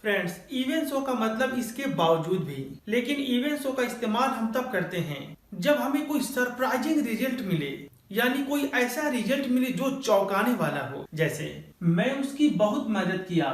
Friends, even so का मतलब इसके बावजूद भी। लेकिन इवन सो का इस्तेमाल हम तब करते हैं जब हमें कोई सरप्राइजिंग रिजल्ट मिले, यानी कोई ऐसा रिजल्ट मिले जो चौंकाने वाला हो। जैसे मैं उसकी बहुत मदद किया,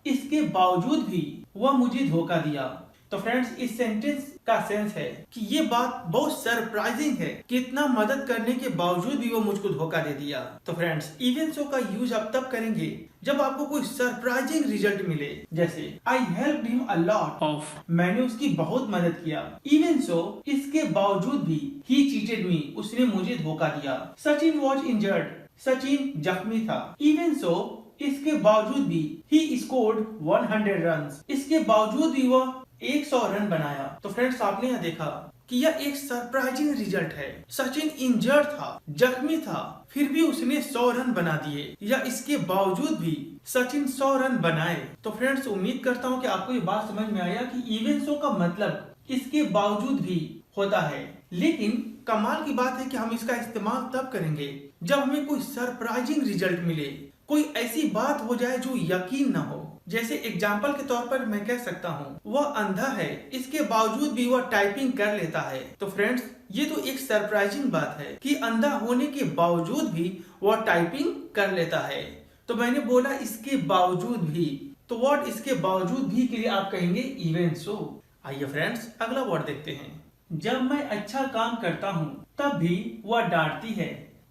इसके बावजूद भी वह मुझे धोखा दिया। तो फ्रेंड्स, इस सेंटेंस का सेंस है कि ये बात बहुत सरप्राइजिंग है कि इतना मदद करने के बावजूद भी वो मुझको धोखा दे दिया। तो फ्रेंड्स, इवन सो का यूज आप तब करेंगे जब आपको कोई सरप्राइजिंग रिजल्ट मिले। जैसे आई helped him a lot of, मैंने उसकी बहुत मदद किया, इवन सो, इसके बावजूद भी, ही चीटेड मी, उसने मुझे धोखा दिया। सचिन वॉज इंजर्ड, सचिन जख्मी था, इवन सो, इसके बावजूद भी, ही स्कोर्ड 100 रन्स, इसके बावजूद भी वह 100 रन बनाया। तो फ्रेंड्स, आपने यहाँ देखा कि यह एक सरप्राइजिंग रिजल्ट है। सचिन इंजर्ड था, जख्मी था, फिर भी उसने 100 रन बना दिए, या इसके बावजूद भी सचिन 100 रन बनाए। तो फ्रेंड्स, उम्मीद करता हूँ कि आपको ये बात समझ में आया कि इवन सो का मतलब इसके बावजूद भी होता है। लेकिन कमाल की बात है कि हम इसका इस्तेमाल तब करेंगे जब हमें कोई सरप्राइजिंग रिजल्ट मिले, कोई ऐसी बात हो जाए जो यकीन न हो। जैसे एग्जाम्पल के तौर पर मैं कह सकता हूँ, वह अंधा है, इसके बावजूद भी वह टाइपिंग कर लेता है। तो फ्रेंड्स, ये तो एक सरप्राइजिंग बात है कि अंधा होने के बावजूद भी वह टाइपिंग कर लेता है। तो मैंने बोला इसके बावजूद भी, तो वर्ड इसके बावजूद भी के लिए आप कहेंगे इवन सो। आइए फ्रेंड्स, अगला वर्ड देखते हैं। जब मैं अच्छा काम करता हूँ तब भी वह डांटती है।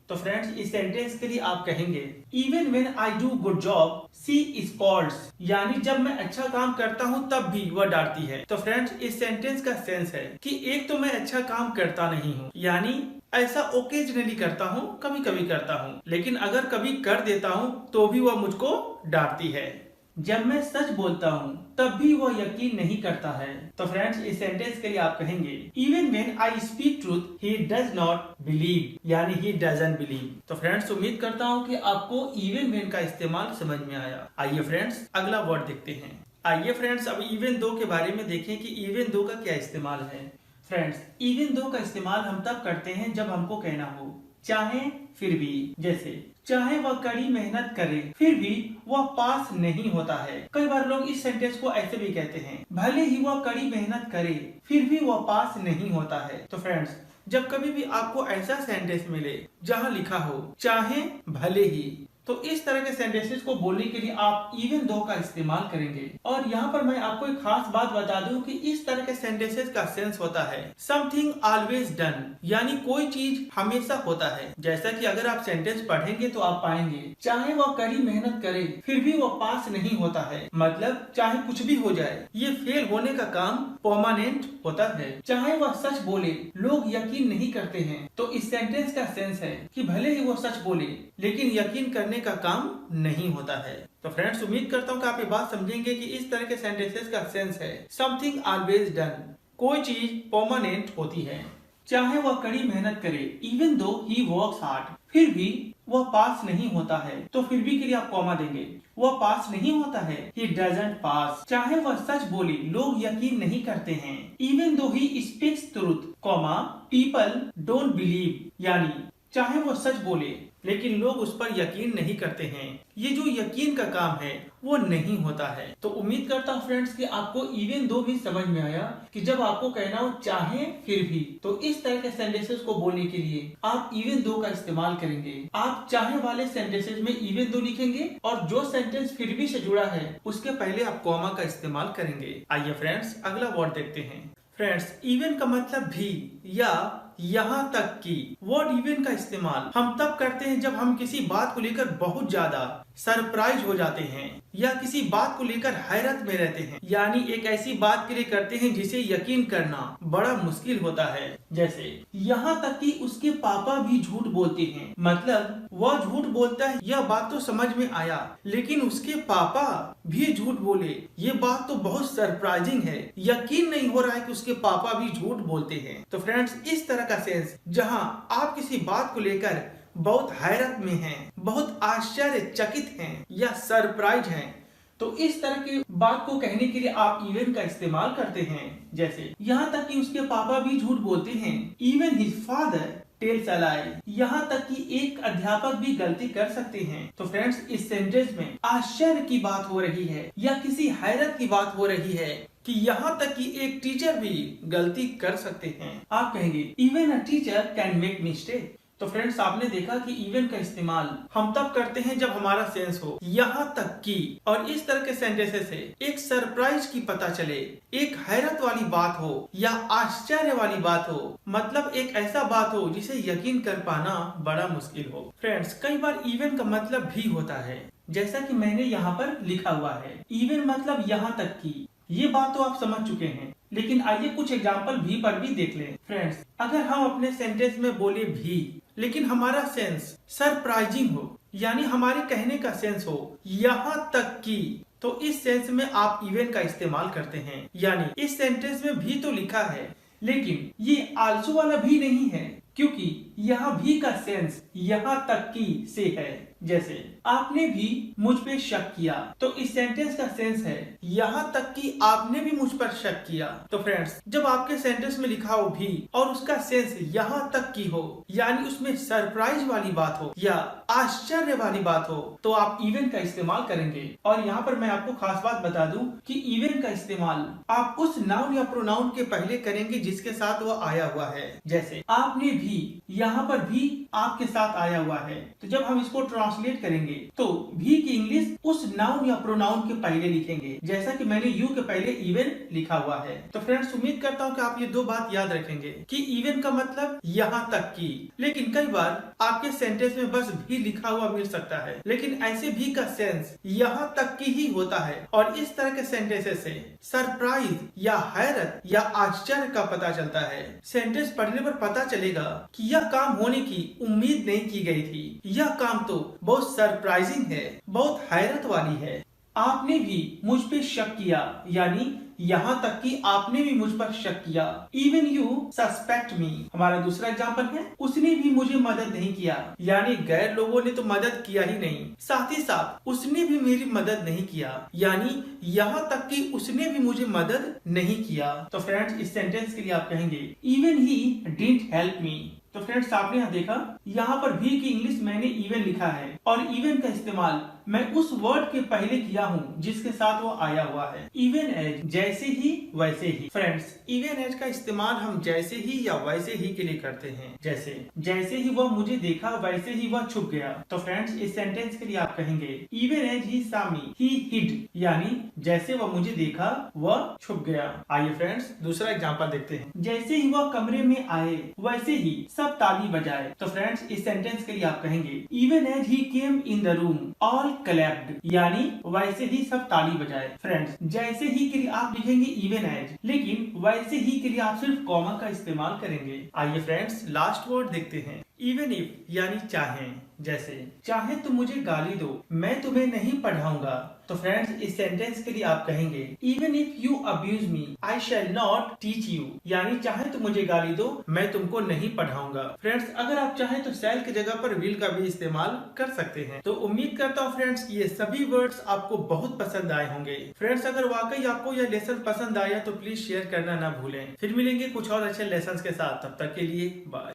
तो फ्रेंड्स, इस सेंटेंस के लिए आप कहेंगे even when I do good job she scolds, यानी जब मैं अच्छा काम करता हूँ तब भी वह डांटती है। तो फ्रेंड्स, इस सेंटेंस का सेंस है कि एक तो मैं अच्छा काम करता नहीं हूँ, यानी ऐसा ओकेजनली करता हूँ, कभी कभी करता हूँ, लेकिन अगर कभी कर देता हूँ तो भी वह मुझको डांटती है। जब मैं सच बोलता हूँ तब भी वो यकीन नहीं करता है। तो फ्रेंड्स, इस सेंटेंस के लिए आप कहेंगे even when I speak truth he does not believe, यानी ही डजंट बिलीव। तो फ्रेंड्स, उम्मीद करता हूँ कि आपको इवन व्हेन का इस्तेमाल समझ में आया। आइए फ्रेंड्स, अगला वर्ड देखते हैं। आइए फ्रेंड्स, अब इवन दो के बारे में देखें कि इवन दो का क्या इस्तेमाल है। फ्रेंड्स, इवन दो का इस्तेमाल हम तब करते हैं जब हमको कहना हो चाहे फिर भी। जैसे चाहे वह कड़ी मेहनत करे फिर भी वह पास नहीं होता है। कई बार लोग इस सेंटेंस को ऐसे भी कहते हैं, भले ही वह कड़ी मेहनत करे फिर भी वह पास नहीं होता है। तो फ्रेंड्स, जब कभी भी आपको ऐसा सेंटेंस मिले जहाँ लिखा हो चाहे भले ही, तो इस तरह के सेंटेंसेस को बोलने के लिए आप इवन दो का इस्तेमाल करेंगे। और यहाँ पर मैं आपको एक खास बात बता दूं कि इस तरह के सेंटेंसेस का सेंस होता है समथिंग ऑलवेज डन, यानी कोई चीज हमेशा होता है। जैसा कि अगर आप सेंटेंस पढ़ेंगे तो आप पाएंगे चाहे वह कड़ी मेहनत करे फिर भी वह पास नहीं होता है, मतलब चाहे कुछ भी हो जाए ये फेल होने का काम परमानेंट होता है। चाहे वह सच बोले लोग यकीन नहीं करते हैं। तो इस सेंटेंस का सेंस है कि भले ही वो सच बोले लेकिन यकीन करने का काम नहीं होता है। तो फ्रेंड्स, उम्मीद करता हूँ कि आप ये बात समझेंगे कि इस तरह के सेंटेंसेस का सेंस है समथिंग ऑलवेज डन, कोई चीज परमानेंट होती है। चाहे वह कड़ी मेहनत करे even though he works hard, फिर भी वह पास नहीं होता है। तो फिर भी के लिए आप कॉमा देंगे, वह पास नहीं होता है, he doesn't pass। चाहे वह सच बोले लोग यकीन नहीं करते हैं, even though he speaks truth, comma people don't believe, यानी चाहे वो सच बोले लेकिन लोग उस पर यकीन नहीं करते हैं। ये जो यकीन का काम है वो नहीं होता है। तो उम्मीद करता हूँ फ्रेंड्स कि आपको इवन दो भी समझ में आया कि जब आपको कहना हो चाहे फिर भी, तो इस तरह के सेंटेंसेस को बोलने के लिए आप इवन दो का इस्तेमाल करेंगे। आप चाहे वाले सेंटेंसेस में इवन दो लिखेंगे और जो सेंटेंस फिर भी से जुड़ा है उसके पहले आप कॉमा का इस्तेमाल करेंगे। आइए फ्रेंड्स, अगला वर्ड देखते हैं। फ्रेंड्स, इवन का मतलब भी या यहाँ तक कि वर्ड इवन का इस्तेमाल हम तब करते हैं जब हम किसी बात को लेकर बहुत ज्यादा सरप्राइज हो जाते हैं या किसी बात को लेकर हैरत में रहते हैं, यानी एक ऐसी बात के लिए करते हैं जिसे यकीन करना बड़ा मुश्किल होता है। जैसे यहाँ तक कि उसके पापा भी झूठ बोलते हैं, मतलब वह झूठ बोलता है यह बात तो समझ में आया लेकिन उसके पापा भी झूठ बोले, ये बात तो बहुत सरप्राइजिंग है, यकीन नहीं हो रहा है कि उसके पापा भी झूठ बोलते हैं। तो फ्रेंड्स, इस तरह का सेंस जहां आप किसी बात को लेकर बहुत हैरत में हैं, बहुत आश्चर्यचकित हैं या सरप्राइज हैं, तो इस तरह की बात को कहने के लिए आप इवन का इस्तेमाल करते हैं। जैसे यहाँ तक कि उसके पापा भी झूठ बोलते हैं, इवन हिज फादर टेल चलाए। यहाँ तक कि एक अध्यापक भी गलती कर सकते हैं। तो फ्रेंड्स, इस सेंटेंस में आश्चर्य की बात हो रही है या किसी हैरत की बात हो रही है कि यहाँ तक कि एक टीचर भी गलती कर सकते हैं। आप कहेंगे even a teacher can make mistake. तो फ्रेंड्स, आपने देखा कि इवन का इस्तेमाल हम तब करते हैं जब हमारा सेंस हो यहाँ तक कि, और इस तरह के सेंटेंसेस से एक सरप्राइज की पता चले, एक हैरत वाली बात हो या आश्चर्य वाली बात हो, मतलब एक ऐसा बात हो जिसे यकीन कर पाना बड़ा मुश्किल हो। फ्रेंड्स, कई बार इवन का मतलब भी होता है, जैसा कि मैंने यहाँ पर लिखा हुआ है। इवन मतलब यहाँ तक कि, ये बात तो आप समझ चुके हैं, लेकिन आइए कुछ एग्जाम्पल भी पर भी देख लें। फ्रेंड्स, अगर हम अपने सेंटेंस में बोले भी, लेकिन हमारा सेंस सरप्राइजिंग हो, यानी हमारे कहने का सेंस हो यहाँ तक कि, तो इस सेंस में आप इवन का इस्तेमाल करते हैं। यानी इस सेंटेंस में भी तो लिखा है, लेकिन ये आल्सो वाला भी नहीं है, क्योंकि यहाँ भी का सेंस यहाँ तक कि से है। जैसे आपने भी मुझ पे शक किया, तो इस सेंटेंस का सेंस है यहाँ तक कि आपने भी मुझ पर शक किया। तो फ्रेंड्स, जब आपके सेंटेंस में लिखा हो भी और उसका सेंस यहाँ तक की हो, यानी उसमें सरप्राइज वाली बात हो या आश्चर्य वाली बात हो, तो आप इवन का इस्तेमाल करेंगे। और यहाँ पर मैं आपको खास बात बता दूं कि इवन का इस्तेमाल आप उस नाउन या प्रोनाउन के पहले करेंगे जिसके साथ वो आया हुआ है। जैसे आपने भी, यहाँ पर भी आपके साथ आया हुआ है, तो जब हम इसको ट्रांसलेट करेंगे तो भी की इंग्लिश उस नाउन या प्रोनाउन के पहले लिखेंगे, जैसा कि मैंने यू के पहले इवन लिखा हुआ है। तो फ्रेंड्स, उम्मीद करता हूँ कि आप ये दो बात याद रखेंगे कि इवन का मतलब यहाँ तक की, लेकिन कई बार आपके सेंटेंस में बस भी लिखा हुआ मिल सकता है, लेकिन ऐसे भी का सेंस यहाँ तक की ही होता है। और इस तरह के सेंटेंसेस से सरप्राइज या हैरत या आश्चर्य का पता चलता है। सेंटेंस पढ़ने पर पता चलेगा कि यह काम होने की उम्मीद नहीं की गई थी, यह काम तो बहुत सरप्राइजिंग है, बहुत हैरत वाली है। आपने भी मुझ पे शक किया, यानी यहाँ तक कि आपने भी मुझ पर शक किया। इवन यू सस्पेक्ट मी। हमारा दूसरा एग्जाम्पल है, उसने भी मुझे मदद नहीं किया, यानी गैर लोगों ने तो मदद किया ही नहीं, साथ ही साथ उसने भी मेरी मदद नहीं किया, यानी यहाँ तक कि उसने भी मुझे मदद नहीं किया। तो फ्रेंड्स, इस सेंटेंस के लिए आप कहेंगे even he didn't help me. तो फ्रेंड्स, आपने यहाँ देखा, यहाँ पर भी की इंग्लिश मैंने इवन लिखा है और इवन का इस्तेमाल मैं उस वर्ड के पहले किया हूँ जिसके साथ वो आया हुआ है। इवन एज, जैसे ही वैसे ही। फ्रेंड्स, इवन एज का इस्तेमाल हम जैसे ही या वैसे ही के लिए करते हैं। जैसे ही वह मुझे देखा वैसे ही वह छुप गया। तो फ्रेंड्स, इस सेंटेंस के लिए आप कहेंगे even as he saw me, he hid, यानी जैसे वह मुझे देखा वह छुप गया। आइए फ्रेंड्स, दूसरा एग्जाम्पल देखते हैं। जैसे ही वह कमरे में आए वैसे ही सब ताली बजाए। तो फ्रेंड्स, इस सेंटेंस के लिए आप कहेंगे even as he came in the room all clapped, यानी वैसे ही सब ताली बजाए। फ्रेंड्स, जैसे ही के लिए आप लिखेंगे इवन एज, लेकिन वैसे ही के लिए आप सिर्फ कॉमा का इस्तेमाल करेंगे। आइए फ्रेंड्स, लास्ट वर्ड देखते हैं। इवन इफ, यानी चाहे। जैसे चाहे तुम मुझे गाली दो, मैं तुम्हें नहीं पढ़ाऊंगा। तो फ्रेंड्स, इस सेंटेंस के लिए आप कहेंगे even if you abuse me I shall not teach you, यानी चाहे तुम मुझे गाली दो, मैं तुमको नहीं पढ़ाऊंगा। फ्रेंड्स, अगर आप चाहें तो शैल की जगह पर विल का भी इस्तेमाल कर सकते हैं। तो उम्मीद करता हूँ फ्रेंड्स ये सभी वर्ड्स आपको बहुत पसंद आए होंगे। फ्रेंड्स, अगर वाकई आपको यह लेसन पसंद आया तो प्लीज शेयर करना ना भूलें। फिर मिलेंगे कुछ और अच्छे लेसन के साथ, तब तक के लिए बाय।